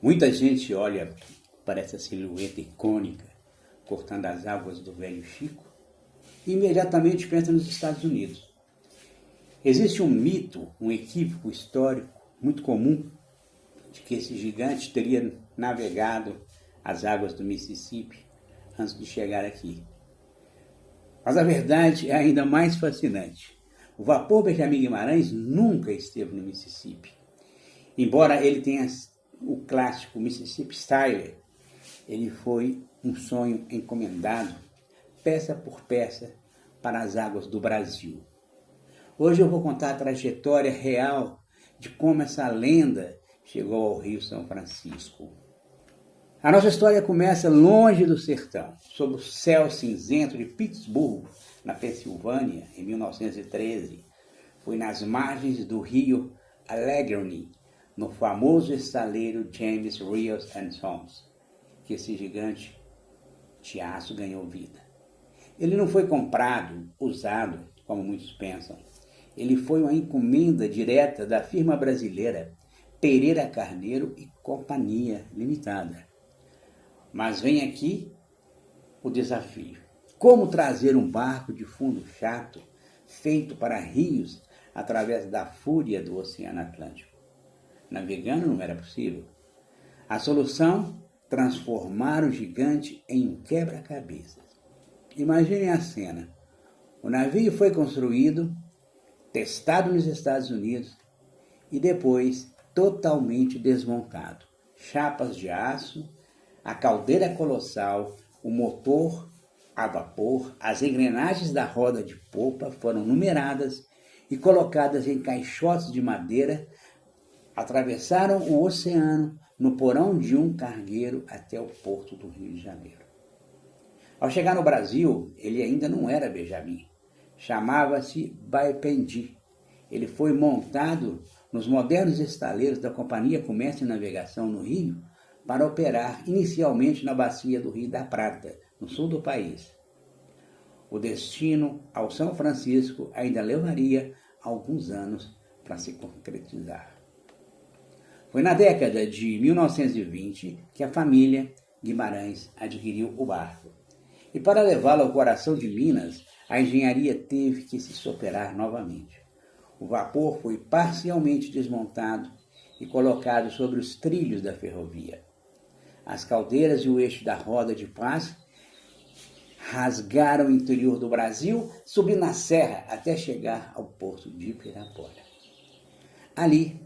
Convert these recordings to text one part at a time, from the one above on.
Muita gente olha para essa silhueta icônica cortando as águas do Velho Chico e imediatamente pensa nos Estados Unidos. Existe um mito, um equívoco histórico muito comum de que esse gigante teria navegado as águas do Mississippi antes de chegar aqui. Mas a verdade é ainda mais fascinante. O vapor Benjamin Guimarães nunca esteve no Mississippi. Embora ele tenha o clássico Mississippi Style, ele foi um sonho encomendado, peça por peça, para as águas do Brasil. Hoje eu vou contar a trajetória real de como essa lenda chegou ao Rio São Francisco. A nossa história começa longe do sertão, sob o céu cinzento de Pittsburgh, na Pensilvânia, em 1913. Foi nas margens do rio Allegheny, no famoso estaleiro James Rios & Sons, que esse gigante de aço ganhou vida. Ele não foi comprado, usado, como muitos pensam. Ele foi uma encomenda direta da firma brasileira Pereira Carneiro e Companhia Limitada. Mas vem aqui o desafio. Como trazer um barco de fundo chato, feito para rios, através da fúria do Oceano Atlântico? Navegando não era possível. A solução? Transformar o gigante em um quebra-cabeças. Imaginem a cena. O navio foi construído, testado nos Estados Unidos e depois totalmente desmontado. Chapas de aço, a caldeira colossal, o motor a vapor, as engrenagens da roda de popa foram numeradas e colocadas em caixotes de madeira, atravessaram o oceano no porão de um cargueiro até o porto do Rio de Janeiro. Ao chegar no Brasil, ele ainda não era Benjamin, chamava-se Baipendi. Ele foi montado nos modernos estaleiros da Companhia Comércio e Navegação no Rio para operar inicialmente na bacia do Rio da Prata, no sul do país. O destino ao São Francisco ainda levaria alguns anos para se concretizar. Foi na década de 1920 que a família Guimarães adquiriu o barco. E para levá-lo ao coração de Minas, a engenharia teve que se superar novamente. O vapor foi parcialmente desmontado e colocado sobre os trilhos da ferrovia. As caldeiras e o eixo da roda de paz rasgaram o interior do Brasil, subindo a serra até chegar ao porto de Pirapora. Ali,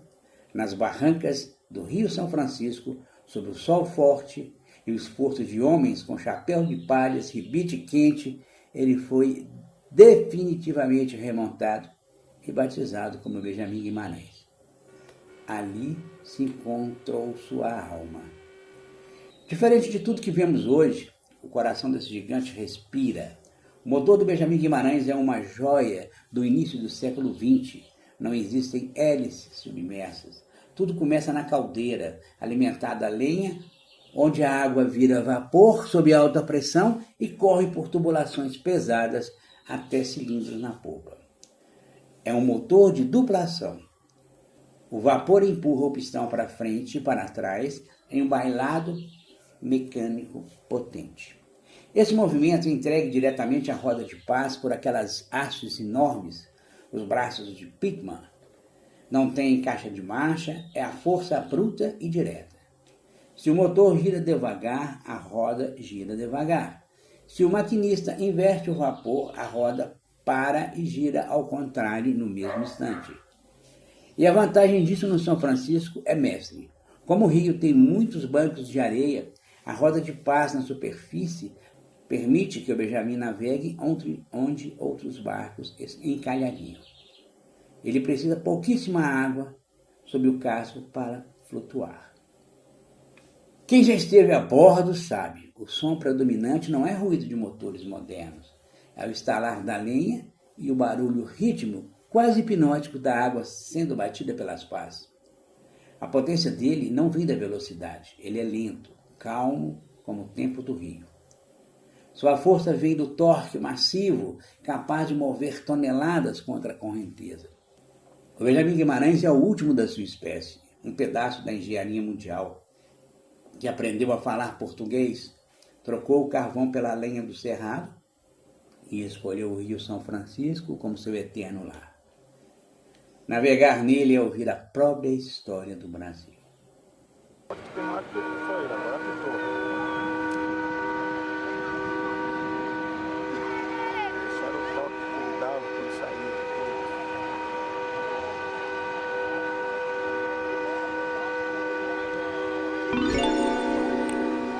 nas barrancas do Rio São Francisco, sob o sol forte e o esforço de homens com chapéu de palhas, ribite quente, ele foi definitivamente remontado e batizado como Benjamin Guimarães. Ali se encontrou sua alma. Diferente de tudo que vemos hoje, o coração desse gigante respira. O motor do Benjamin Guimarães é uma joia do início do século XX. Não existem hélices submersas. Tudo começa na caldeira, alimentada a lenha, onde a água vira vapor sob alta pressão e corre por tubulações pesadas até cilindros na polpa. É um motor de dupla ação. O vapor empurra o pistão para frente e para trás em um bailado mecânico potente. Esse movimento é entregue diretamente à roda de paz por aquelas hastes enormes, os braços de Pitman. Não tem caixa de marcha, é a força bruta e direta. Se o motor gira devagar, a roda gira devagar. Se o maquinista inverte o vapor, a roda para e gira ao contrário no mesmo instante. E a vantagem disso no São Francisco é mestre. Como o rio tem muitos bancos de areia, a roda de paz na superfície permite que o Benjamin navegue onde outros barcos encalhariam. Ele precisa pouquíssima água sob o casco para flutuar. Quem já esteve a bordo sabe, o som predominante não é ruído de motores modernos, é o estalar da lenha e o barulho rítmico, quase hipnótico da água sendo batida pelas pás. A potência dele não vem da velocidade, ele é lento, calmo como o tempo do rio. Sua força vem do torque massivo, capaz de mover toneladas contra a correnteza. O Benjamin Guimarães é o último da sua espécie, um pedaço da engenharia mundial. que aprendeu a falar português, trocou o carvão pela lenha do cerrado e escolheu o Rio São Francisco como seu eterno lar. Navegar nele é ouvir a própria história do Brasil.